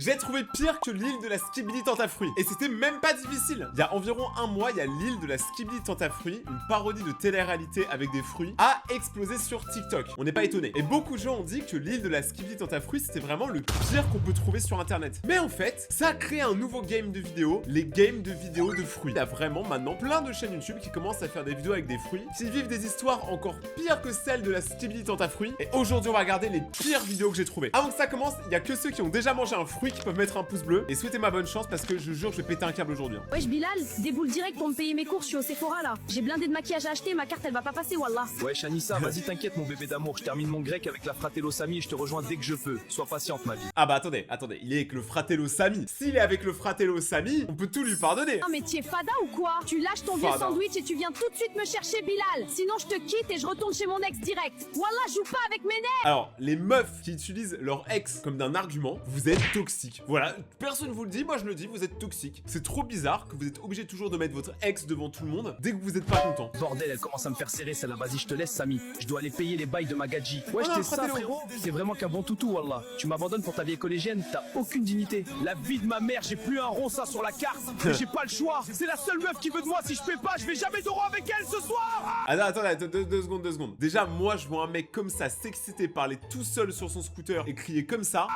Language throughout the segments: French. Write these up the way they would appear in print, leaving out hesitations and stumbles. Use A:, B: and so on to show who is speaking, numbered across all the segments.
A: J'ai trouvé pire que l'île de la Skibidi Tentafruit. Et c'était même pas difficile. Il y a environ un mois, il y a l'île de la Skibidi Tentafruit, une parodie de télé-réalité avec des fruits, a explosé sur TikTok. On n'est pas étonné. Et beaucoup de gens ont dit que l'île de la Skibidi Tentafruit, c'était vraiment le pire qu'on peut trouver sur internet. Mais en fait, ça a créé un nouveau game de vidéo, les games de vidéos de fruits. Il y a vraiment maintenant plein de chaînes YouTube qui commencent à faire des vidéos avec des fruits, qui vivent des histoires encore pires que celles de la Skibidi Tentafruit. Et aujourd'hui, on va regarder les pires vidéos que j'ai trouvées. Avant que ça commence, il y a que ceux qui ont déjà mangé un fruit qui peuvent mettre un pouce bleu. Et souhaitez-moi bonne chance parce que je jure, je vais péter un câble aujourd'hui.
B: Wesh Bilal, déboule direct pour me payer mes courses, je suis au Sephora là. J'ai blindé de maquillage à acheter, ma carte elle va pas passer, wallah.
C: Wesh Anissa, vas-y t'inquiète mon bébé d'amour, je termine mon grec avec la Fratello Sami et je te rejoins dès que je peux. Sois patiente ma vie.
A: Ah bah attendez, il est avec le Fratello Sami. S'il est avec le Fratello Sami, on peut tout lui pardonner.
B: Non mais tu es fada ou quoi? Tu lâches ton vieux sandwich et tu viens tout de suite me chercher Bilal. Sinon je te quitte et je retourne chez mon ex direct. Wallah, joue pas avec mes nerfs.
A: Alors, les meufs qui utilisent leur ex comme d'un argument, vous êtes toxiques. Voilà, personne vous le dit, moi je le dis, vous êtes toxiques. C'est trop bizarre que vous êtes obligé toujours de mettre votre ex devant tout le monde dès que vous êtes pas content.
C: Bordel, elle commence à me faire serrer celle-là, vas-y je te laisse Sami. Je dois aller payer les bails de ma gadji. Wesh t'es ça frérot. T'es vraiment qu'un bon toutou wallah. Tu m'abandonnes pour ta vieille collégienne, t'as aucune dignité. La vie de ma mère, j'ai plus un rond ça sur la carte. Mais j'ai pas le choix. C'est la seule meuf qui veut de moi, si je paie pas, je vais jamais d'euro avec elle ce soir.
A: Attends, deux secondes. Déjà, moi je vois un mec comme ça s'exciter, parler tout seul sur son scooter et crier comme ça.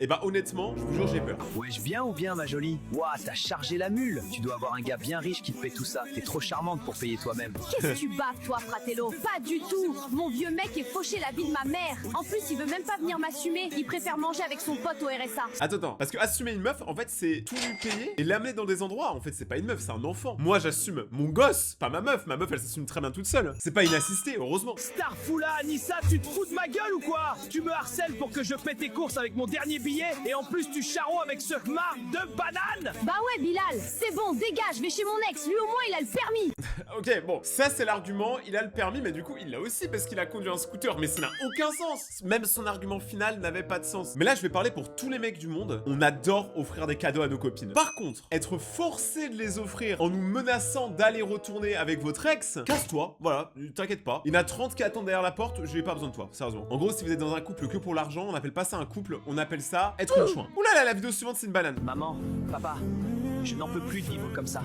A: Et bah honnêtement, je vous jure, j'ai peur.
C: Wesh viens ou bien ma jolie. Ouah, t'as chargé la mule. Tu dois avoir un gars bien riche qui te paie tout ça. T'es trop charmante pour payer toi-même.
B: Qu'est-ce que tu baves toi Fratello? Pas du tout. Mon vieux mec est fauché la vie de ma mère. En plus il veut même pas venir m'assumer. Il préfère manger avec son pote au RSA.
A: Attends, parce que assumer une meuf, en fait c'est tout lui payer et l'amener dans des endroits. En fait c'est pas une meuf, c'est un enfant. Moi j'assume mon gosse, pas ma meuf. Ma meuf elle s'assume très bien toute seule. C'est pas une assistée, heureusement.
C: Starfoula, Anissa, tu te fous de ma gueule ou quoi? Tu me harcèles pour que je paie tes courses avec mon dernier billet et en plus tu charros avec ce marque de banane.
B: Bah ouais Bilal, c'est bon, dégage, je vais chez mon ex, lui au moins il a le permis.
A: Ok, bon, ça c'est l'argument, il a le permis, mais du coup il l'a aussi parce qu'il a conduit un scooter, mais ça n'a aucun sens. Même son argument final n'avait pas de sens. Mais là je vais parler pour tous les mecs du monde, on adore offrir des cadeaux à nos copines. Par contre, être forcé de les offrir en nous menaçant d'aller retourner avec votre ex, casse-toi, voilà, t'inquiète pas. Il y en a 30 qui attendent derrière la porte, j'ai pas besoin de toi, sérieusement. En gros, si vous êtes dans un couple que pour l'argent, on appelle pas ça un couple, on appelle ça être un chouin. Oulala, la vidéo suivante c'est une banane.
C: Maman, papa, je n'en peux plus de vivre comme ça.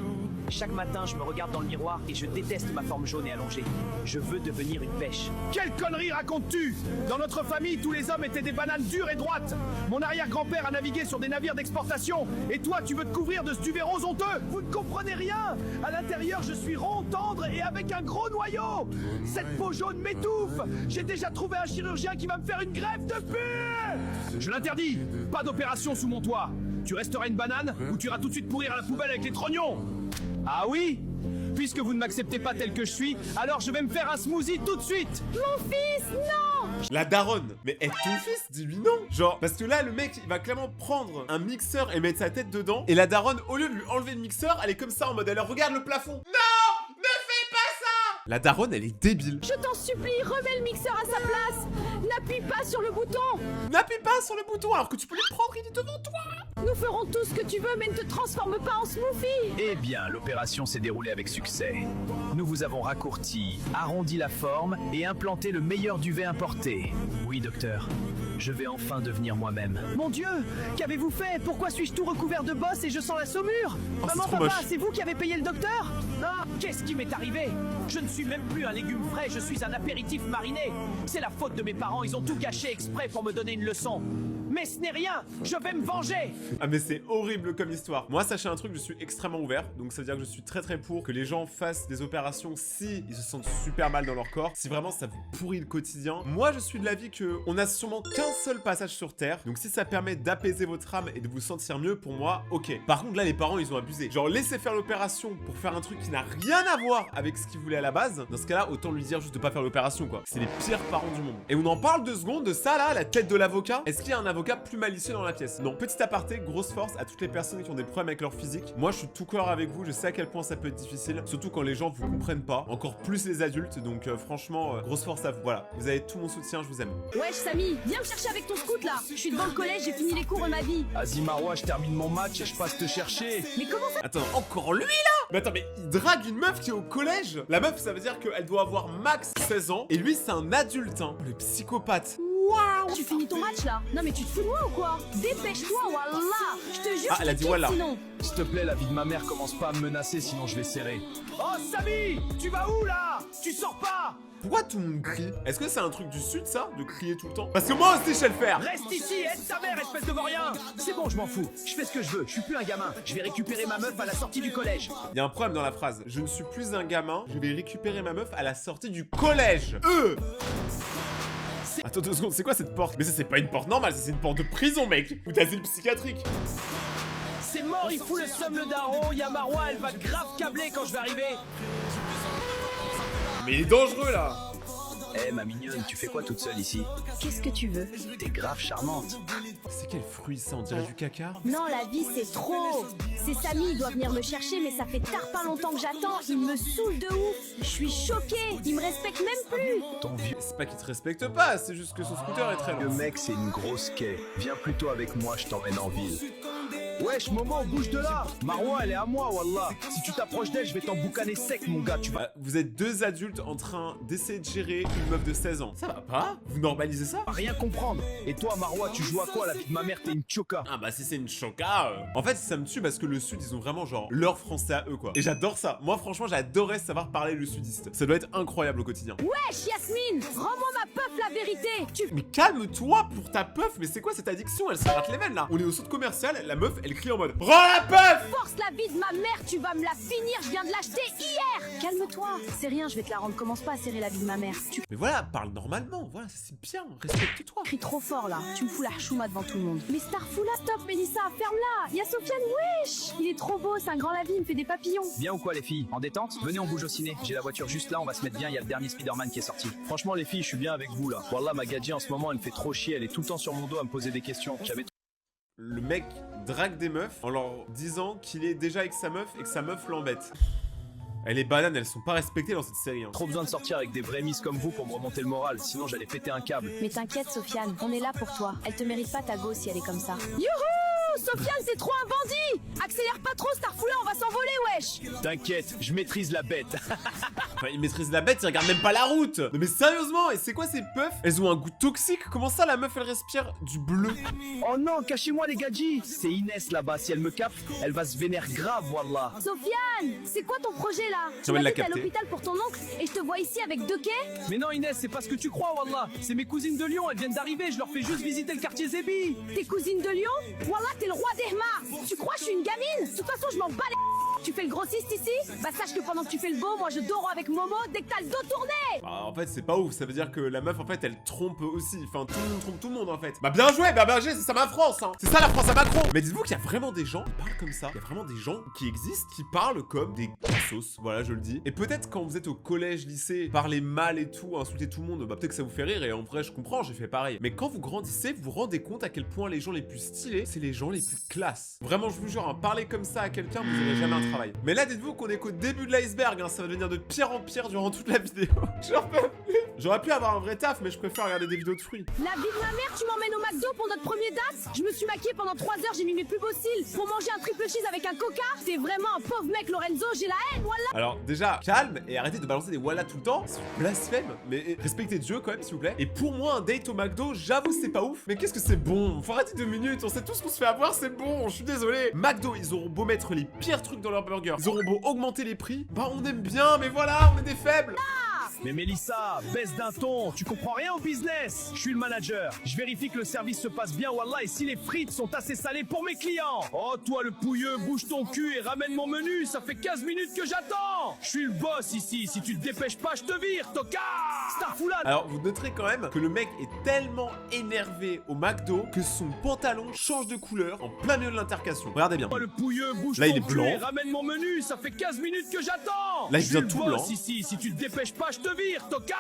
C: Chaque matin, je me regarde dans le miroir et je déteste ma forme jaune et allongée. Je veux devenir une pêche. Quelle connerie racontes-tu? Dans notre famille, tous les hommes étaient des bananes dures et droites. Mon arrière-grand-père a navigué sur des navires d'exportation. Et toi, tu veux te couvrir de ce duvet rose honteux? Vous ne comprenez rien. À l'intérieur, je suis rond, tendre et avec un gros noyau. Cette peau jaune m'étouffe. J'ai déjà trouvé un chirurgien qui va me faire une greffe de pus. Je l'interdis. Pas d'opération sous mon toit. Tu resteras une banane ou tu iras tout de suite pourrir à la poubelle avec les trognons. Ah oui? Puisque vous ne m'acceptez pas tel que je suis, alors je vais me faire un smoothie tout de suite.
B: Mon fils, non!
A: La daronne. Mais est ton fils? Dis-lui non. Genre, parce que là, le mec, il va clairement prendre un mixeur et mettre sa tête dedans. Et la daronne, au lieu de lui enlever le mixeur, elle est comme ça en mode, alors regarde le plafond. Non! Ne fais pas ça! La daronne, elle est débile.
B: Je t'en supplie, remets le mixeur à sa place. N'appuie pas sur le bouton.
A: N'appuie pas sur le bouton alors que tu peux le prendre, il est devant toi.
B: Nous ferons tout ce que tu veux, mais ne te transforme pas en smoothie.
C: Eh bien, l'opération s'est déroulée avec succès. Nous vous avons raccourci, arrondi la forme et implanté le meilleur duvet importé. Oui, docteur, je vais enfin devenir moi-même. Mon Dieu, qu'avez-vous fait? Pourquoi suis-je tout recouvert de bosse et je sens la saumure?
A: Oh,
C: Maman,
A: papa,
C: papa, c'est vous qui avez payé le docteur? Ah, qu'est-ce qui m'est arrivé? Je ne suis même plus un légume frais, je suis un apéritif mariné. C'est la faute de mes parents, ils ont tout gâché exprès pour me donner une leçon. Mais ce n'est rien, je vais me venger.
A: Ah mais c'est horrible comme histoire. Moi sachez un truc, je suis extrêmement ouvert. Donc ça veut dire que je suis très pour que les gens fassent des opérations si ils se sentent super mal dans leur corps. Si vraiment ça vous pourrit le quotidien. Moi je suis de l'avis que on a sûrement qu'un seul passage sur Terre. Donc si ça permet d'apaiser votre âme et de vous sentir mieux, pour moi, ok. Par contre là les parents ils ont abusé. Genre laisser faire l'opération pour faire un truc qui n'a rien à voir avec ce qu'ils voulaient à la base. Dans ce cas-là, autant lui dire juste de pas faire l'opération quoi. C'est les pires parents du monde. Et on en parle 2 secondes de ça là, la tête de l'avocat. Est-ce qu'il y a un avocat plus malicieux dans la pièce? Non. Petit aparté, grosse force à toutes les personnes qui ont des problèmes avec leur physique. Moi je suis tout cœur avec vous, je sais à quel point ça peut être difficile, surtout quand les gens vous comprennent pas, encore plus les adultes, donc franchement, grosse force à vous. Voilà, vous avez tout mon soutien, je vous aime.
B: Wesh Samy, viens me chercher avec ton scout là. Je suis devant le collège, j'ai fini les cours de ma vie.
C: Vas-y Marois, je termine mon match et je passe te chercher.
B: Mais comment ça?
A: Attends, encore lui là? Mais attends, mais il drague une meuf qui est au collège? La meuf, ça veut dire qu'elle doit avoir max 16 ans, et lui c'est un adulte, hein. Le psychopathe. Waouh!
B: Tu finis ton match là? Non mais tu te fous de moi ou quoi? Dépêche-toi, wallah! Je te jure,
A: Ah, elle a
B: je te
A: dit
B: quitte
A: voilà.
B: sinon.
C: S'il te plaît, la vie de ma mère commence pas à me menacer, sinon je vais serrer. Oh, Samy, tu vas où là? Tu sors pas?
A: Pourquoi tout le monde crie? Est-ce que c'est un truc du sud, ça? De crier tout le temps? Parce que moi aussi, je sais le faire!
C: Reste ici, aide ta mère, espèce de vaurien. C'est bon, je m'en fous. Je fais ce que je veux. Je suis plus un gamin. Je vais récupérer ma meuf à la sortie du collège.
A: Il y a un problème dans la phrase. Je ne suis plus un gamin, je vais récupérer ma meuf à la sortie du collège. Attends 2 secondes, c'est quoi cette porte? Mais ça, c'est pas une porte normale, ça, c'est une porte de prison, mec! Ou d'asile psychiatrique.
C: C'est mort, il fout le seum le daron. Y'a Marois, elle va grave câbler quand je vais arriver.
A: Mais il est dangereux, là!
C: Eh, ma mignonne, tu fais quoi toute seule ici?
B: Qu'est-ce que tu veux?
C: T'es grave charmante.
A: C'est quel fruit, ça? On dirait du caca?
B: Non, la vie c'est trop. C'est Samy, il doit venir me chercher, mais ça fait pas longtemps que j'attends. Il me saoule de ouf. Je suis choquée. Il me respecte même plus.
C: Ton vieux
A: C'est pas qu'il te respecte pas, c'est juste que son scooter est très long.
C: mec, c'est une grosse quai. Viens plutôt avec moi, je t'emmène en ville. Wesh, Momo, bouge de là. Marois, elle est à moi, wallah. Si tu t'approches d'elle, je vais t'emboucaner sec, mon gars. Tu vas
A: Vous êtes 2 adultes en train d'essayer de gérer une meuf de 16 ans. Ça va pas? Vous normalisez ça?
C: rien comprendre. Et toi, Marois, tu joues à quoi? La vie de ma mère, t'es une choca.
A: Ah bah si c'est une choca En fait ça me tue parce que le sud ils ont vraiment genre leur français à eux quoi. Et j'adore ça. Moi franchement j'adorais savoir parler le sudiste. Ça doit être incroyable au quotidien.
B: Wesh, Yasmine, rends-moi ma puff, la vérité.
A: Mais calme-toi pour ta puff. Mais c'est quoi cette addiction? Elle s'arrête les veines là. On est au centre commercial, la meuf elle crie en mode rends la puff.
B: Force la vie de ma mère, tu vas me la finir, je viens de l'acheter hier. Calme-toi. C'est rien, je vais te la rendre. Commence pas à serrer la vie de ma mère. Tu
A: Mais voilà, parle normalement. Voilà, c'est bien. Respecte-toi.
B: cries trop fort là. Tu me fous la chouma devant tout le monde. Mais Starfoula, stop, Mélissa, ferme-la. Y'a Sofiane, wesh. Il est trop beau, c'est un grand la vie, il me fait des papillons.
C: Bien ou quoi, les filles? En détente? Venez, on bouge au ciné. J'ai la voiture juste là, on va se mettre bien. Il y a le dernier Spider-Man qui est sorti. Franchement, les filles, je suis bien avec vous là. Wallah, ma gadget en ce moment, elle me fait trop chier. Elle est tout le temps sur mon dos à me poser des questions. J'avais
A: Le mec drague des meufs en leur disant qu'il est déjà avec sa meuf et que sa meuf l'embête. Les bananes, elles sont pas respectées dans cette série. Hein.
C: trop besoin de sortir avec des vrais miss comme vous pour me remonter le moral. Sinon, j'allais péter un câble.
B: Mais t'inquiète, Sofiane, on est là pour toi. Elle te mérite pas ta go si elle est comme ça. Youhou! Sofiane, c'est trop un bandit! Accélère pas trop, Starfoula, on va s'envoler, wesh!
C: T'inquiète, je maîtrise la bête.
A: Enfin, il maîtrise la bête, il regarde même pas la route. Non mais sérieusement, et c'est quoi ces puffs? Elles ont un goût toxique. Comment ça la meuf elle respire du bleu?
C: Oh non, cachez-moi les gadgets. C'est Inès là-bas. Si elle me capte, elle va se vénère grave, wallah.
B: Sofiane, c'est quoi ton projet là? Tu
A: J'emmène
B: m'as
A: la
B: dit que t'es à
A: capter.
B: l'hôpital pour ton oncle et je te vois ici avec 2 quais?
C: Mais non, Inès, c'est pas ce que tu crois, wallah. C'est mes cousines de Lyon, elles viennent d'arriver. Je leur fais juste visiter le quartier Zébi.
B: Tes cousines de Lyon? Wallah, t'es le roi d'Ehma! Tu crois que je suis une gamine? De toute façon, je m'en bats les... Tu fais le grossiste ici? Bah sache que pendant que tu fais le beau, moi je dors avec Momo dès que t'as le dos tourné!
A: Bah, en fait, c'est pas ouf. Ça veut dire que la meuf, en fait, elle trompe aussi. Enfin, tout le monde trompe tout le monde, en fait. Bah, bien joué, bah, c'est ça ma France, hein. C'est ça la France à Macron. Mais dites-vous qu'il y a vraiment des gens qui parlent comme ça. Il y a vraiment des gens qui existent, qui parlent comme des cassos. Voilà, je le dis. Et peut-être quand vous êtes au collège, lycée, parler mal et tout, insulter tout le monde, bah, peut-être que ça vous fait rire. Et en vrai, je comprends, j'ai fait pareil. Mais quand vous grandissez, vous vous rendez compte à quel point les gens les plus stylés, c'est les gens les plus classes. Vraiment, je vous jure, hein, parler comme ça à quelqu'un, vous n'aurez jamais un travail. Mais là, dites-vous qu'on est qu'au début de l'iceberg, hein. Ça va devenir de pire en pire durant toute la vidéo. J'en peux plus. J'aurais pu avoir un vrai taf, mais je préfère regarder des vidéos de fruits.
B: La vie de ma mère, tu m'emmènes au McDo pour notre premier date? Je me suis maquillée pendant 3 heures, j'ai mis mes plus beaux cils pour manger un triple cheese avec un coca? T'es vraiment un pauvre mec, Lorenzo, j'ai la haine, voilà!
A: Alors déjà, calme et arrêtez de balancer des voilà tout le temps. C'est une blasphème. Mais respectez Dieu quand même, s'il vous plaît. Et pour moi, un date au McDo, j'avoue, c'est pas ouf. Mais qu'est-ce que c'est bon? Faut arrêter 2 minutes. On sait tous qu'on se fait avoir, c'est bon. Je suis désolé. McDo, ils auront beau mettre les pires trucs dans leur burger. Ils auront beau augmenter les prix. Bah, on aime bien, mais voilà, on est des faibles.
C: Mais Mélissa, baisse d'un ton, tu comprends rien au business. Je suis le manager, je vérifie que le service se passe bien, wallah, et si les frites sont assez salées pour mes clients. Oh, toi le pouilleux, bouge ton cul et ramène mon menu, ça fait 15 minutes que j'attends. Je suis le boss ici, si tu te dépêches pas, je te vire, tocard. Starfoula.
A: Alors, vous noterez quand même que le mec est tellement énervé au McDo que son pantalon change de couleur en plein milieu de l'intercation. Regardez bien.
C: Oh, le pouilleux, bouge
A: Là,
C: ton
A: il est
C: cul
A: blanc.
C: et ramène mon menu, ça fait 15 minutes que j'attends.
A: Là, il
C: Je suis
A: devient
C: le
A: tout
C: boss
A: blanc.
C: ici, si tu te dépêches pas, je te vire, tocard.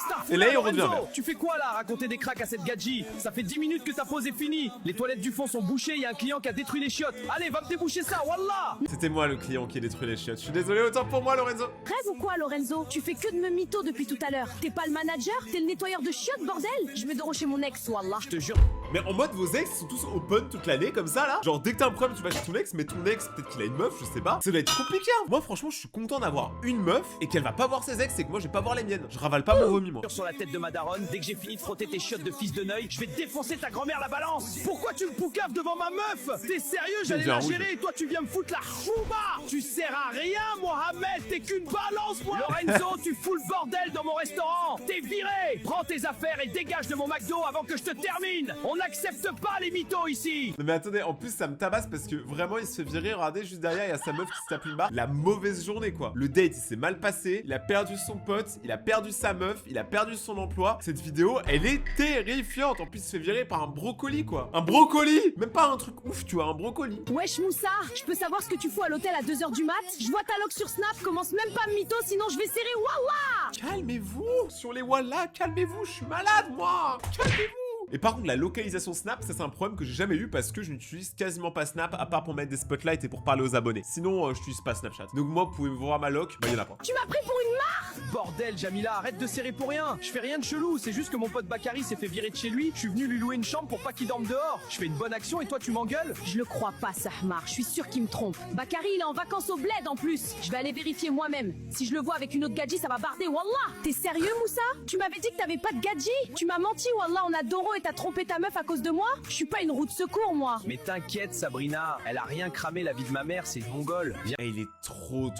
C: Starfoula,
A: Et là, il revient
C: Lorenzo,
A: vert.
C: tu fais quoi là, raconter des cracks à cette gadji? Ça fait 10 minutes que ta pause est finie. Les toilettes du fond sont bouchées, il y a un client qui a détruit les chiottes. Allez, va me déboucher ça, wallah.
A: C'était moi le client qui a détruit les chiottes. Je suis désolé, autant pour moi, Lorenzo.
B: Rêve ou quoi, Lorenzo? Tu fais que de me mytho depuis tout à l'heure. T'es pas le manager? T'es le nettoyeur de chiottes, bordel? Je vais dérocher mon ex, wallah.
C: Je te jure.
A: Mais en mode, vos ex, ils sont tous open toute l'année, comme ça, là. Genre, dès que t'as un problème, tu vas chez ton ex, mais ton ex, peut-être qu'il a une meuf, je sais pas. Ça doit être compliqué, hein. Moi, franchement, je suis content d'avoir une meuf et qu'elle va pas voir ses ex et que moi, je vais pas voir les miennes. Je ravale pas mon vomi, moi.
C: Sur la tête de ma daronne, dès que j'ai fini de frotter tes chiottes de fils de Neuil, je vais défoncer ta grand-mère la balance. Pourquoi tu me poucaves devant ma meuf? T'es sérieux? J'allais la gérer et toi tu viens me foutre la chouba. Tu sers à rien, Mohamed, t'es qu'une balance, moi. Lorenzo, tu fous le bordel dans mon restaurant. T'es viré. Prends tes affaires et dégage de mon McDo avant que je te termine. On n'accepte pas les mythos ici.
A: Non mais attendez, en plus ça me tabasse parce que vraiment il se fait virer, regardez juste derrière il y a sa meuf qui se tape une barre. La mauvaise journée quoi. Le date il s'est mal passé, il a perdu son pote, il a perdu sa meuf, il a perdu son emploi. Cette vidéo elle est terrifiante. En plus il se fait virer par un brocoli quoi. Un brocoli. Même pas un truc ouf tu vois, un brocoli.
B: Wesh Moussa, je peux savoir ce que tu fous à l'hôtel à 2h du mat? Je vois ta loc sur Snap, commence même pas à me mytho sinon je vais serrer Wawa.
A: Calmez-vous sur les wallah, calmez-vous, je suis malade moi. Calmez-vous. Et par contre la localisation Snap, ça c'est un problème que j'ai jamais eu parce que je n'utilise quasiment pas Snap à part pour mettre des spotlights et pour parler aux abonnés. Sinon je n'utilise pas Snapchat. Donc moi vous pouvez me voir ma loc, bah y'en a pas.
B: Tu m'as pris pour une marre.
C: Bordel, Jamila, arrête de serrer pour rien. Je fais rien de chelou, c'est juste que mon pote Bakary s'est fait virer de chez lui. Je suis venu lui louer une chambre pour pas qu'il dorme dehors. Je fais une bonne action et toi tu m'engueules?
B: Je le crois pas Sahmar, je suis sûr qu'il me trompe. Bakary il est en vacances au bled en plus. Je vais aller vérifier moi-même. Si je le vois avec une autre gadji ça va barder, wallah. T'es sérieux Moussa? Tu m'avais dit que t'avais pas de gadji? Tu m'as menti wallah, on a Doro et t'as trompé ta meuf à cause de moi? Je suis pas une roue de secours moi.
C: Mais t'inquiète Sabrina, elle a rien cramé la vie de ma mère, c'est une mongole. Viens.
A: Et il est trop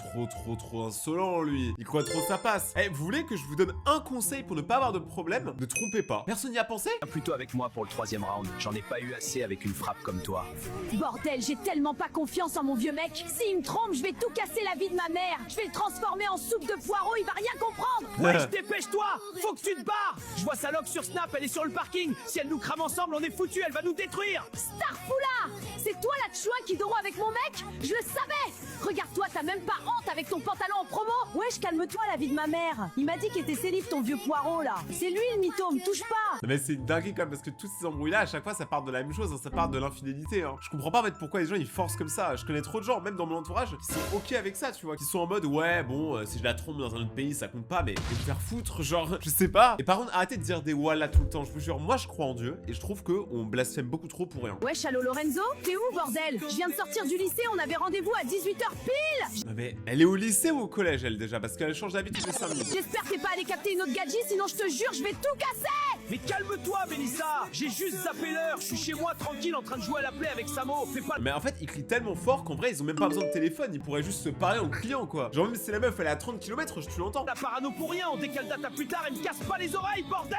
A: insolent lui. Il croit trop ça passe. Eh, vous voulez que je vous donne un conseil pour ne pas avoir de problème? Ne trompez pas. Personne n'y a pensé?
C: Viens plutôt avec moi pour le 3e round. J'en ai pas eu assez avec une frappe comme toi.
B: Bordel, j'ai tellement pas confiance en mon vieux mec. S'il me trompe, je vais tout casser la vie de ma mère. Je vais le transformer en soupe de poireaux, il va rien comprendre.
C: Wesh, dépêche-toi. Faut que tu te barres. Je vois sa loc sur Snap, elle est sur le parking. Si elle nous crame ensemble, on est foutu, elle va nous détruire.
B: Starfoula, c'est toi la tchouin qui dort avec mon mec? Je le savais. Regarde-toi, t'as même pas honte avec ton pantalon en promo. Wesh, calme-toi la vie de ma mère. Il m'a dit qu'il était célib ton vieux poireau là. C'est lui le mytho, me touche pas.
A: Non mais c'est une dinguerie quand même parce que tous ces embrouilles là à chaque fois ça part de la même chose, hein, ça part de l'infidélité hein. Je comprends pas en fait pourquoi les gens ils forcent comme ça. Je connais trop de gens, même dans mon entourage, qui sont ok avec ça tu vois, qui sont en mode ouais bon si je la trompe dans un autre pays ça compte pas, mais me faire foutre genre je sais pas. Et par contre arrêtez de dire des wallah tout le temps, je vous jure, moi je crois en Dieu et je trouve que on blasphème beaucoup trop pour rien.
B: Wesh, allô Lorenzo? T'es où bordel? Je viens de sortir du lycée, on avait rendez-vous à 18h pile.
A: Non mais elle est au lycée ou au collège elle déjà, parce qu'elle change d'habitude les 5 minutes.
B: J'espère que t'es pas allé capter une autre gadji, sinon je te jure je vais tout casser.
C: Mais calme-toi, Mélissa. J'ai juste zappé l'heure. Je suis chez moi tranquille en train de jouer à la play avec Samo. Fais pas.
A: Mais en fait, ils crient tellement fort qu'en vrai, ils ont même pas besoin de téléphone. Ils pourraient juste se parler en criant quoi. Genre, même si la meuf elle est à 30 km, tu l'entends.
C: La parano pour rien. On décale date à plus tard et me casse pas les oreilles, bordel.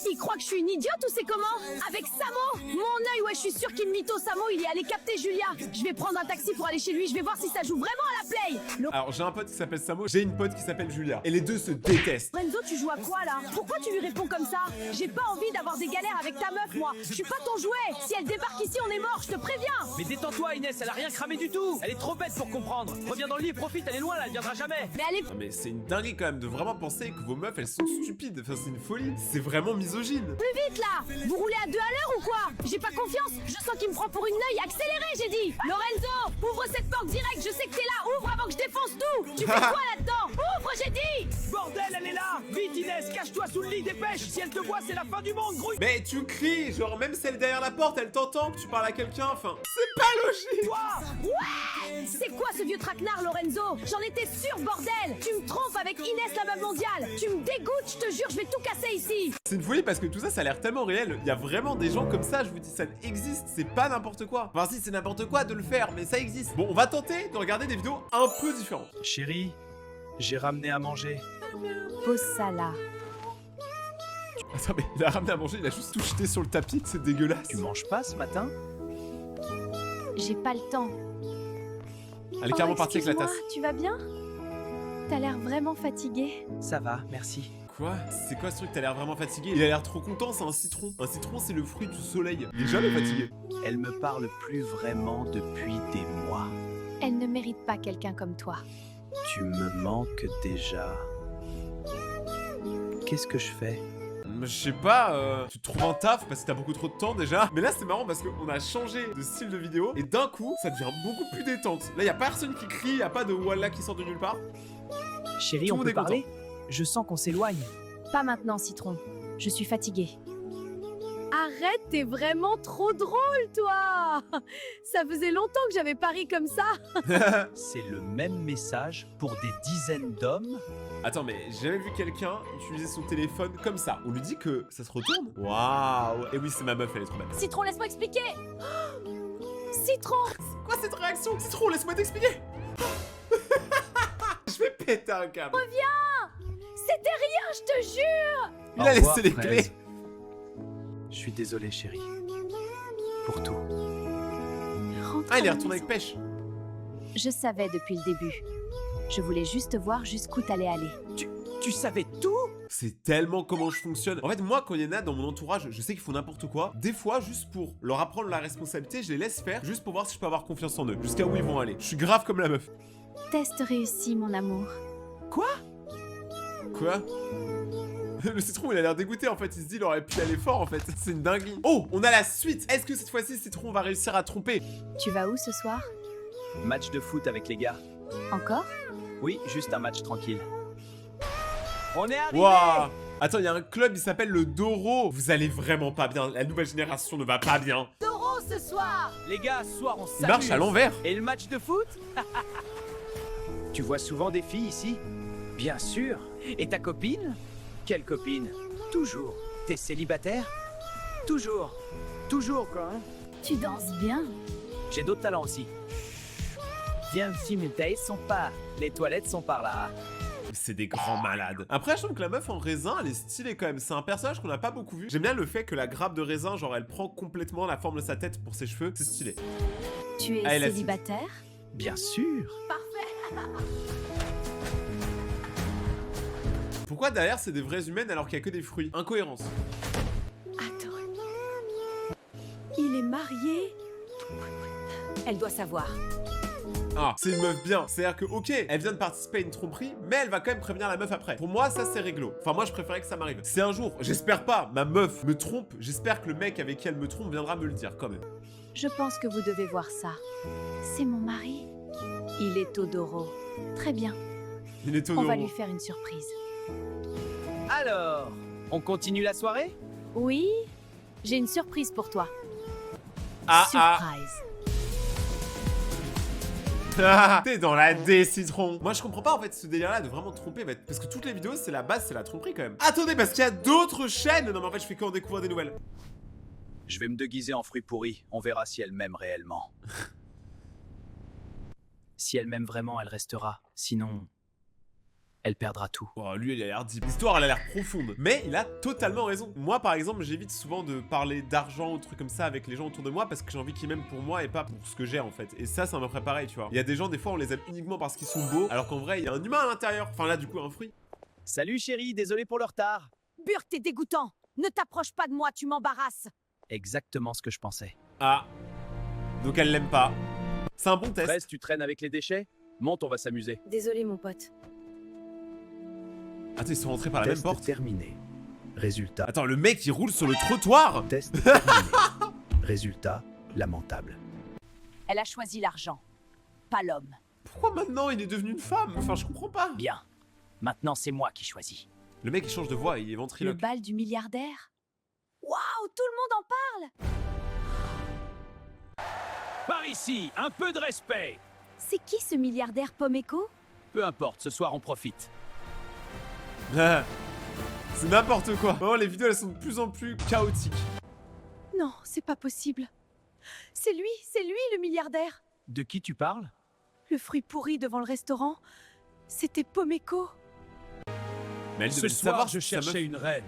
B: Il croit que je suis une idiote ou c'est comment? Avec Samo? Mon œil, ouais, je suis sûr qu'il mytho Samo. Il est allé capter Julia. Je vais prendre un taxi pour aller chez lui. Je vais voir si ça joue vraiment à la play.
A: Alors, j'ai un pote qui s'appelle Samo, j'ai une pote qui s'appelle Julia. Et les deux se détestent.
B: Lorenzo, tu joues à quoi là? Pourquoi tu lui réponds comme ça? J'ai pas envie d'avoir des galères avec ta meuf, moi. Je suis pas ton jouet. Si elle débarque ici, on est mort, je te préviens.
C: Mais détends-toi, Inès, elle a rien cramé du tout. Elle est trop bête pour comprendre. Reviens dans le lit, profite, elle est loin là, elle viendra jamais.
B: Mais elle est...
A: Non, mais c'est une dinguerie quand même de vraiment penser que vos meufs elles sont stupides. Enfin, c'est une folie. C'est vraiment misogyne.
B: Plus vite là. Vous roulez à 2 à l'heure ou quoi? J'ai pas confiance. Je sens qu'il me prend pour une œil. Accéléré, j'ai dit. Lorenzo, ouvre cette porte direct. Je sais que t'es là. Ouvre avant que je défonce tout. Tu fais quoi là-dedans? Ouvre, j'ai dit.
C: Bordel, elle est là. Vite, Inès, cache-toi sous le lit, dépêche. Si elle te voit, c'est la fin du monde, grouille.
A: Mais tu cries, genre même si elle est derrière la porte, elle t'entend que tu parles à quelqu'un. Enfin, c'est pas logique.
C: Toi.
B: Ouais. C'est quoi ce vieux traquenard, Lorenzo? J'en étais sûr, bordel. Tu me trompes avec Inès, la meuf mondiale. Tu me dégoûtes, je te jure, je vais tout casser ici.
A: C'est une folie parce que tout ça, ça a l'air tellement réel. Il y a vraiment des gens comme ça, je vous dis, ça existe. C'est pas n'importe quoi. Enfin, si, c'est n'importe quoi de le faire, mais ça existe. Bon, on va tenter de regarder des vidéos un peu différentes.
C: Chérie, j'ai ramené à manger.
B: Pose ça là.
A: Attends, mais il a ramené à manger, il a juste tout jeté sur le tapis, c'est dégueulasse.
C: Tu manges pas ce matin?
B: J'ai pas le temps.
A: Elle est carrément partie avec la tasse.
D: Tu vas bien? T'as l'air vraiment fatigué.
C: Ça va, merci.
A: Quoi? C'est quoi ce truc? T'as l'air vraiment fatigué? Il a l'air trop content, c'est un citron. Un citron, c'est le fruit du soleil. Il est jamais fatigué.
C: Elle me parle plus vraiment depuis des mois.
D: Elle ne mérite pas quelqu'un comme toi.
C: Tu me manques déjà. Qu'est-ce que je fais?
A: Je sais pas, tu te trouves un taf parce que t'as beaucoup trop de temps déjà. Mais là c'est marrant parce qu'on a changé de style de vidéo et d'un coup ça devient beaucoup plus détente. Là y a personne qui crie, y a pas de wallah qui sort de nulle part.
C: Chérie,
A: Tout
C: on
A: le monde
C: peut
A: est content.
C: parler? Je sens qu'on s'éloigne.
D: Pas maintenant, Citron. Je suis fatiguée.
B: Arrête, t'es vraiment trop drôle, toi. Ça faisait longtemps que j'avais pari comme ça.
C: C'est le même message pour des dizaines d'hommes.
A: Attends, mais j'ai jamais vu quelqu'un utiliser son téléphone comme ça. On lui dit que ça se retourne. Waouh. Et oui, c'est ma meuf, elle est trop belle.
B: Citron, laisse-moi expliquer. Citron.
A: Quoi cette réaction? Citron, laisse-moi t'expliquer. Je vais péter un câble.
B: C'était rien, je te jure.
A: Il
C: Au
A: a
C: revoir,
A: laissé les
C: Fraise.
A: clés.
C: Je suis désolé, chérie. Pour tout.
D: Rentre
A: Ah, il
D: à
A: est
D: la
A: retourné avec
D: maison.
A: pêche.
D: Je savais depuis le début. Je voulais juste voir jusqu'où t'allais aller.
C: Tu savais tout?
A: C'est tellement comment je fonctionne. En fait, moi, quand il y en a dans mon entourage, je sais qu'ils font n'importe quoi. Des fois, juste pour leur apprendre la responsabilité, je les laisse faire, juste pour voir si je peux avoir confiance en eux. Jusqu'à où ils vont aller. Je suis grave comme la meuf.
D: Test réussi, mon amour.
A: Quoi? Le citron, il a l'air dégoûté en fait. Il se dit, il aurait pu aller fort en fait. C'est une dinguerie. Oh, on a la suite. Est-ce que cette fois-ci, citron va réussir à tromper?
D: Tu vas où ce soir?
C: Match de foot avec les gars.
D: Encore?
C: Oui, juste un match tranquille. On est arrivé!
A: Waouh! Attends, il y a un club, il s'appelle le Doro. Vous allez vraiment pas bien. La nouvelle génération ne va pas bien.
B: Taureau ce soir.
C: Les gars, ce soir on s'amuse.
A: Il marche à l'envers.
C: Et le match de foot? Tu vois souvent des filles ici? Bien sûr. Et ta copine? Quelle copine? Toujours. T'es célibataire? Toujours. Toujours quoi, hein?
D: Tu danses bien.
C: J'ai d'autres talents aussi. Viens ici, mes tailles sont pas. Les toilettes sont par là.
A: C'est des grands malades. Après, je trouve que la meuf en raisin, elle est stylée quand même. C'est un personnage qu'on n'a pas beaucoup vu. J'aime bien le fait que la grappe de raisin, genre, elle prend complètement la forme de sa tête pour ses cheveux. C'est stylé.
D: Tu es
A: Allez, la
D: célibataire?
C: Bien sûr.
A: Pourquoi derrière, c'est des vraies humaines alors qu'il y a que des fruits? Incohérence.
B: Attends. Il est marié. Elle doit savoir.
A: Ah, c'est une meuf bien. C'est-à-dire que, ok, elle vient de participer à une tromperie, mais elle va quand même prévenir la meuf après. Pour moi, ça, c'est réglo. Enfin, moi, je préférais que ça m'arrive. C'est un jour, j'espère pas, ma meuf me trompe. J'espère que le mec avec qui elle me trompe viendra me le dire, quand même.
D: Je pense que vous devez voir ça. C'est mon mari. Il est Todoro. Très bien.
A: Il est
D: On va
A: Todoro.
D: lui faire une surprise.
C: Alors, on continue la soirée?
D: Oui, j'ai une surprise pour toi.
A: Ah,
D: Surprise.
A: ah. T'es dans la D, citron. Moi, je comprends pas, en fait, ce délire-là de vraiment tromper, mais parce que toutes les vidéos, c'est la base, c'est la tromperie, quand même. Attendez, parce qu'il y a d'autres chaînes. Non, mais en fait, je fais qu'en découvrir des nouvelles.
C: Je vais me déguiser en fruits pourris. On verra si elle m'aime réellement. Si elle m'aime vraiment, elle restera. Sinon, elle perdra tout.
A: Oh, lui, il a l'air deep. L'histoire, elle a l'air profonde. Mais il a totalement raison. Moi, par exemple, j'évite souvent de parler d'argent ou trucs comme ça avec les gens autour de moi parce que j'ai envie qu'ils m'aiment pour moi et pas pour ce que j'ai, en fait. Et ça à peu près pareil, tu vois. Il y a des gens, des fois, on les aime uniquement parce qu'ils sont beaux, alors qu'en vrai, il y a un humain à l'intérieur. Enfin, là, du coup, un fruit.
C: Salut chérie, désolé pour le retard.
B: Burk, t'es dégoûtant. Ne t'approche pas de moi, tu m'embarrasses.
C: Exactement ce que je pensais.
A: Ah. Donc, elle l'aime pas. C'est un bon test.
C: Fraise, tu traînes avec les déchets? Monte, on va s'amuser.
B: Désolé, mon pote.
A: Attends, ils sont rentrés par la même
C: Test
A: porte.
C: terminé. Résultat.
A: Attends, le mec, il roule sur le trottoir.
C: Test terminé. Résultat lamentable.
B: Elle a choisi l'argent, pas l'homme.
A: Pourquoi maintenant il est devenu une femme? Enfin, je comprends pas.
C: Bien. Maintenant, c'est moi qui choisis.
A: Le mec, il change de voix, il est
D: Le
A: ventriloque.
D: bal du milliardaire?
B: Waouh, tout le monde en parle.
C: Par ici, un peu de respect.
D: C'est qui ce milliardaire Pomeko?
C: Peu importe, ce soir on profite.
A: C'est n'importe quoi. Oh, les vidéos, elles sont de plus en plus chaotiques.
B: Non, c'est pas possible. C'est lui le milliardaire.
C: De qui tu parles?
B: Le fruit pourri devant le restaurant, c'était Pomeko.
A: Mais elle
C: Ce
A: devait le
C: soir,
A: savoir,
C: je
A: sa meuf.
C: cherchais une reine.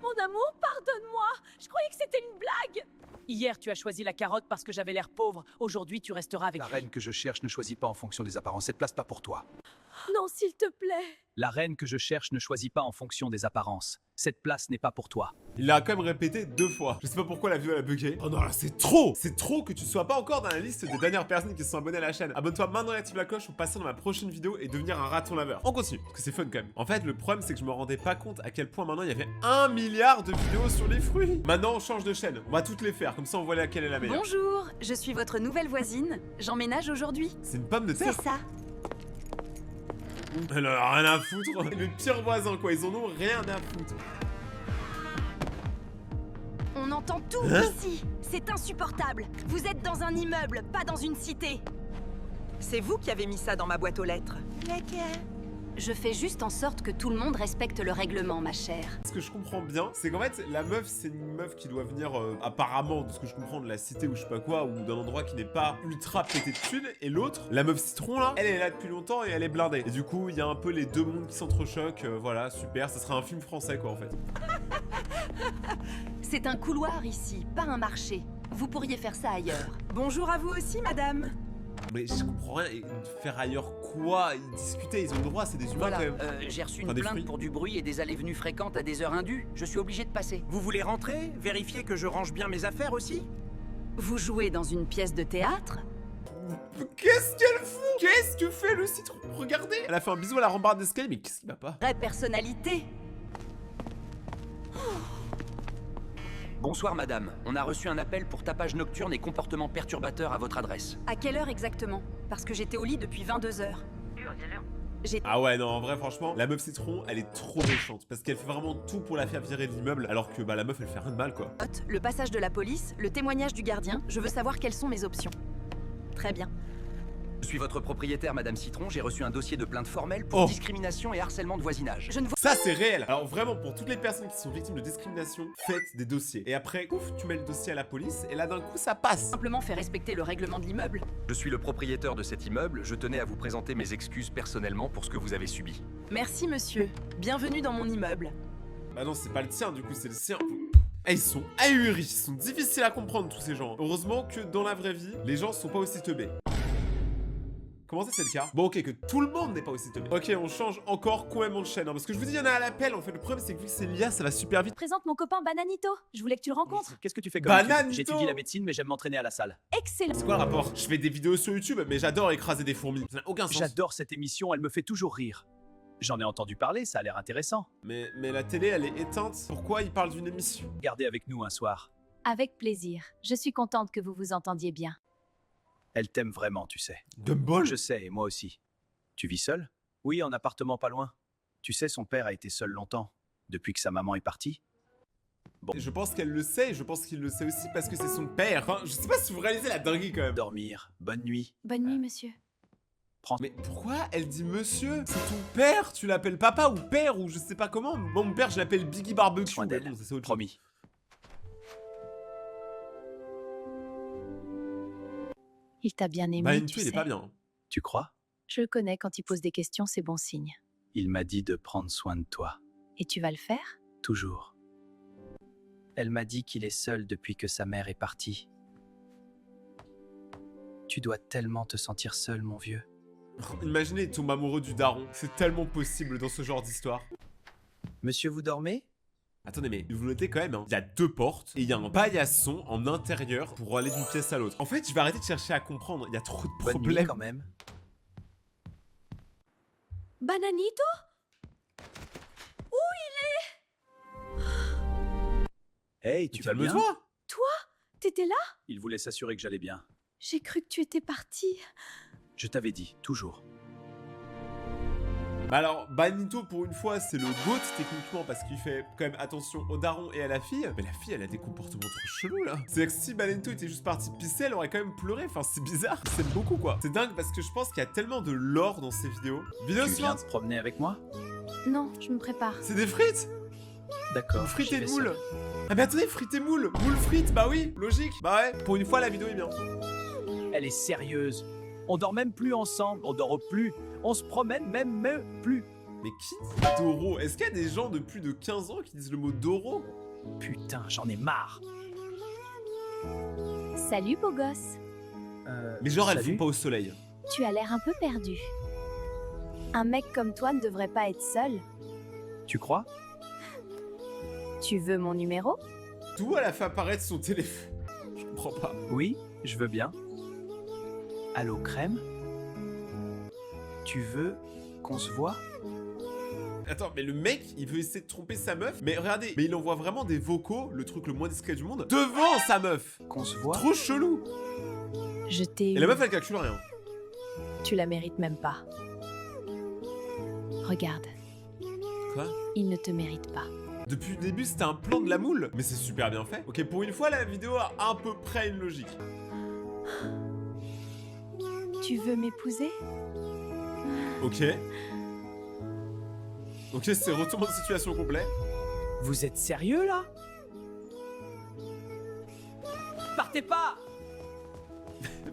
B: Mon amour, pardonne-moi. Je croyais que c'était une blague. Hier, tu as choisi la carotte parce que j'avais l'air pauvre. Aujourd'hui, tu resteras avec
E: La reine que je cherche ne choisit pas en fonction des apparences. Cette place pas pour toi.
B: Non, s'il te plaît.
C: La reine que je cherche ne choisit pas en fonction des apparences. Cette place n'est pas pour toi.
A: Il l'a quand même répété 2 fois. Je sais pas pourquoi la vidéo elle a bugué. Oh non, là c'est trop. C'est trop que tu sois pas encore dans la liste des dernières personnes qui se sont abonnées à la chaîne. Abonne-toi maintenant et active la cloche pour passer dans ma prochaine vidéo et devenir un raton laveur. On continue, parce que c'est fun quand même. En fait, le problème c'est que je me rendais pas compte à quel point maintenant il y avait 1 milliard de vidéos sur les fruits. Maintenant on change de chaîne. On va toutes les faire, comme ça on voit laquelle est la meilleure.
F: Bonjour, je suis votre nouvelle voisine. J'emménage aujourd'hui.
A: C'est une pomme de terre.
F: C'est ça.
A: Elle en a rien à foutre. Le pire voisin, quoi. Ils en ont rien à foutre.
F: On entend tout
A: Hein?
F: ici. C'est insupportable. Vous êtes dans un immeuble, pas dans une cité.
G: C'est vous qui avez mis ça dans ma boîte aux lettres.
D: Je fais juste en sorte que tout le monde respecte le règlement, ma chère.
A: Ce que je comprends bien, c'est qu'en fait, la meuf, c'est une meuf qui doit venir, apparemment, de ce que je comprends, de la cité ou je sais pas quoi, ou d'un endroit qui n'est pas ultra pété de thunes. Et l'autre, la meuf citron, là, elle est là depuis longtemps et elle est blindée. Et du coup, il y a un peu les deux mondes qui s'entrechoquent. Voilà, super. Ça serait un film français, quoi, en fait.
D: C'est un couloir ici, pas un marché. Vous pourriez faire ça ailleurs.
G: Bonjour à vous aussi, madame.
A: Mais je comprends rien. Et faire ailleurs quoi? Ils discutaient, ils ont le droit, c'est des humains
H: Voilà,
A: quand même.
H: j'ai reçu
A: Enfin,
H: une
A: des
H: plainte
A: fruits.
H: pour du bruit et des allées-venues fréquentes à des heures indues. Je suis obligé de passer.
C: Vous voulez rentrer? Vérifier que je range bien mes affaires aussi?
D: Vous jouez dans une pièce de théâtre?
A: Qu'est-ce qu'elle fout? Qu'est-ce que fait le citron? Regardez. Elle a fait un bisou à la rambarde d'escalier, mais qu'est-ce qui va pas?
D: Vraie personnalité.
H: Bonsoir madame, on a reçu un appel pour tapage nocturne et comportement perturbateur à votre adresse.
F: À quelle heure exactement? Parce que j'étais au lit depuis 22 heures.
A: Ah ouais, non, en vrai, franchement, la meuf citron, elle est trop méchante. Parce qu'elle fait vraiment tout pour la faire virer de l'immeuble, alors que bah la meuf, elle fait rien de mal, quoi.
F: Note, le passage de la police, le témoignage du gardien, je veux savoir quelles sont mes options. Très bien.
H: Je suis votre propriétaire madame Citron, j'ai reçu un dossier de plainte formelle pour
A: Oh.
H: discrimination et harcèlement de voisinage.
F: Je ne vois
A: Ça, c'est réel. Alors vraiment, pour toutes les personnes qui sont victimes de discrimination, faites des dossiers. Et après, ouf, tu mets le dossier à la police, et là, d'un coup, ça passe.
F: simplement faire respecter le règlement de l'immeuble.
H: Je suis le propriétaire de cet immeuble, je tenais à vous présenter mes excuses personnellement pour ce que vous avez subi.
F: Merci monsieur. Bienvenue dans mon immeuble.
A: Bah non, c'est pas le tien, du coup, c'est le sien. Eh, ils sont ahuris, ils sont difficiles à comprendre, tous ces gens. Heureusement que dans la vraie vie, les gens sont pas aussi teubés. Comment ça, c'est le cas? Bon, ok, que tout le monde n'est pas aussi teubé. Ok, on change encore complètement de chaîne, hein, parce que je vous dis, il y en a à l'appel, en fait. Le problème, c'est que vu que c'est l'IA, ça va super vite.
B: Présente mon copain Bananito. Je voulais que tu le rencontres.
C: Qu'est-ce que tu fais comme
A: Bananito.
C: étude? J'étudie la médecine, mais j'aime m'entraîner à la salle.
B: Excellent.
A: C'est quoi le rapport? Je fais des vidéos sur YouTube, mais j'adore écraser des fourmis. Ça n'a aucun sens.
C: J'adore cette émission, elle me fait toujours rire. J'en ai entendu parler, ça a l'air intéressant.
A: Mais la télé, elle est éteinte. Pourquoi il parle d'une émission?
C: Gardez avec nous un soir.
D: Avec plaisir. Je suis contente que vous vous entendiez bien.
C: Elle t'aime vraiment, tu sais.
A: Gumball?
C: Je sais, et moi aussi. Tu vis seul? Oui, en appartement pas loin. Tu sais, son père a été seul longtemps, depuis que sa maman est partie. Bon,
A: Je pense qu'elle le sait, et je pense qu'il le sait aussi parce que c'est son père. Hein. Je sais pas si vous réalisez la dinguerie quand même.
C: dormir, bonne nuit.
D: Bonne nuit, monsieur.
C: Prends.
A: Mais pourquoi elle dit monsieur? C'est ton père? Tu l'appelles papa ou père ou je sais pas comment? Moi, mon père, je l'appelle Biggie Barbecue.
C: Soin
A: mais
C: d'elle.
A: bon, ça, c'est autre chose.
C: Promis.
D: Il t'a bien aimé,
A: Bah,
D: tu
A: il est
D: sais.
A: pas bien.
C: Tu crois?
D: Je le connais, quand il pose des questions, c'est bon signe.
C: Il m'a dit de prendre soin de toi.
D: Et tu vas le faire?
C: Toujours. Elle m'a dit qu'il est seul depuis que sa mère est partie. Tu dois tellement te sentir seul, mon vieux.
A: Imaginez, il tombe amoureux du daron. C'est tellement possible dans ce genre d'histoire.
C: Monsieur, vous dormez?
A: Attendez, mais vous notez quand même, hein, il y a deux portes et il y a un paillasson en intérieur pour aller d'une pièce à l'autre. En fait, je vais arrêter de chercher à comprendre. Il y a trop de
C: Bonne nuit
A: problèmes.
C: quand même.
B: Bananito?
C: Hey, tu vas bien?
A: Calme-toi.
B: T'étais là?
C: Il voulait s'assurer que j'allais bien.
B: J'ai cru que tu étais parti.
C: Je t'avais dit, toujours.
A: Bah alors, Banito, pour une fois, c'est le GOAT techniquement parce qu'il fait quand même attention au daron et à la fille. Mais la fille, elle a des comportements trop chelous là. C'est-à-dire que si Banito était juste parti pisser, elle aurait quand même pleuré. Enfin, c'est bizarre. Il s'aime beaucoup quoi. C'est dingue parce que je pense qu'il y a tellement de lore dans ces vidéos. Vidéo
C: Tu viens
A: suivante,
C: te promener avec moi?
D: Non, je me prépare.
A: c'est des frites.
C: D'accord.
A: Frites
C: j'y
A: et
C: vais
A: moules.
C: seul.
A: Ah mais attendez, frites et moules. Moules frites, bah oui, logique. Bah ouais, pour une fois, la vidéo est bien.
C: Elle est sérieuse. On dort même plus ensemble, on dort plus. On se promène même plus.
A: Mais qui dit Doro? Est-ce qu'il y a des gens de plus de 15 ans qui disent le mot Doro?
C: Putain, j'en ai marre.
D: Salut, beau gosse.
A: Mais genre, elles
C: Salut.
A: font pas au soleil.
D: Tu as l'air un peu perdu. Un mec comme toi ne devrait pas être seul.
C: Tu crois?
D: Tu veux mon numéro?
A: D'où elle a fait apparaître son téléphone? Je comprends pas.
C: Oui, je veux bien. Allô, crème? Tu veux qu'on se voit?
A: Attends, mais le mec, il veut essayer de tromper sa meuf. Mais regardez, mais il envoie vraiment des vocaux, le truc le moins discret du monde, devant sa meuf.
C: Qu'on se voit?
A: Trop chelou.
D: Je t'ai
A: Et
D: eu.
A: la meuf, elle calcule rien.
D: Tu la mérites même pas. Regarde,
A: Quoi?
D: il ne te mérite pas.
A: Depuis le début, c'était un plan de la moule. Mais c'est super bien fait. Ok, pour une fois, la vidéo a à peu près une logique.
D: Tu veux m'épouser?
A: Ok. Ok, c'est retournement de situation complet.
C: Vous êtes sérieux là? Partez pas!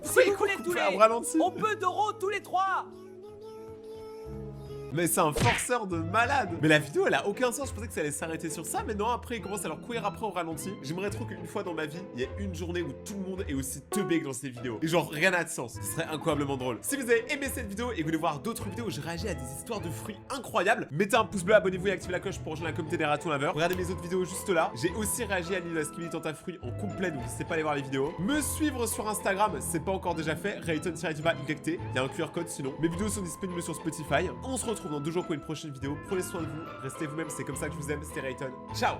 A: Pourquoi
C: S'il
A: il
C: vous plaît,
A: coupe
C: tous
A: à
C: les...
A: ralenti?
C: On peut Doro tous les trois!
A: Mais c'est un forceur de malade. Mais la vidéo, elle a aucun sens. Je pensais que ça allait s'arrêter sur ça. Mais non, après, il commence à leur courir après au ralenti. J'aimerais trop qu'une fois dans ma vie, il y ait une journée où tout le monde est aussi teubé que dans ces vidéos. Et genre, rien n'a de sens. Ce serait incroyablement drôle. Si vous avez aimé cette vidéo et que vous voulez voir d'autres vidéos où je réagis à des histoires de fruits incroyables, mettez un pouce bleu, abonnez-vous et activez la cloche pour rejoindre la communauté des ratons laveurs. Regardez mes autres vidéos juste là. J'ai aussi réagi à l'île de la skibidi à fruits en complet, donc n'hésitez pas à aller voir les vidéos. Me suivre sur Instagram, c'est pas encore déjà fait. Rayton-YT. Il y a un QR code sinon. Mes vidéos sont disponibles sur Spotify. On se retrouve dans 2 jours pour une prochaine vidéo. Prenez soin de vous, restez vous-même, c'est comme ça que je vous aime, c'était Rayton. Ciao!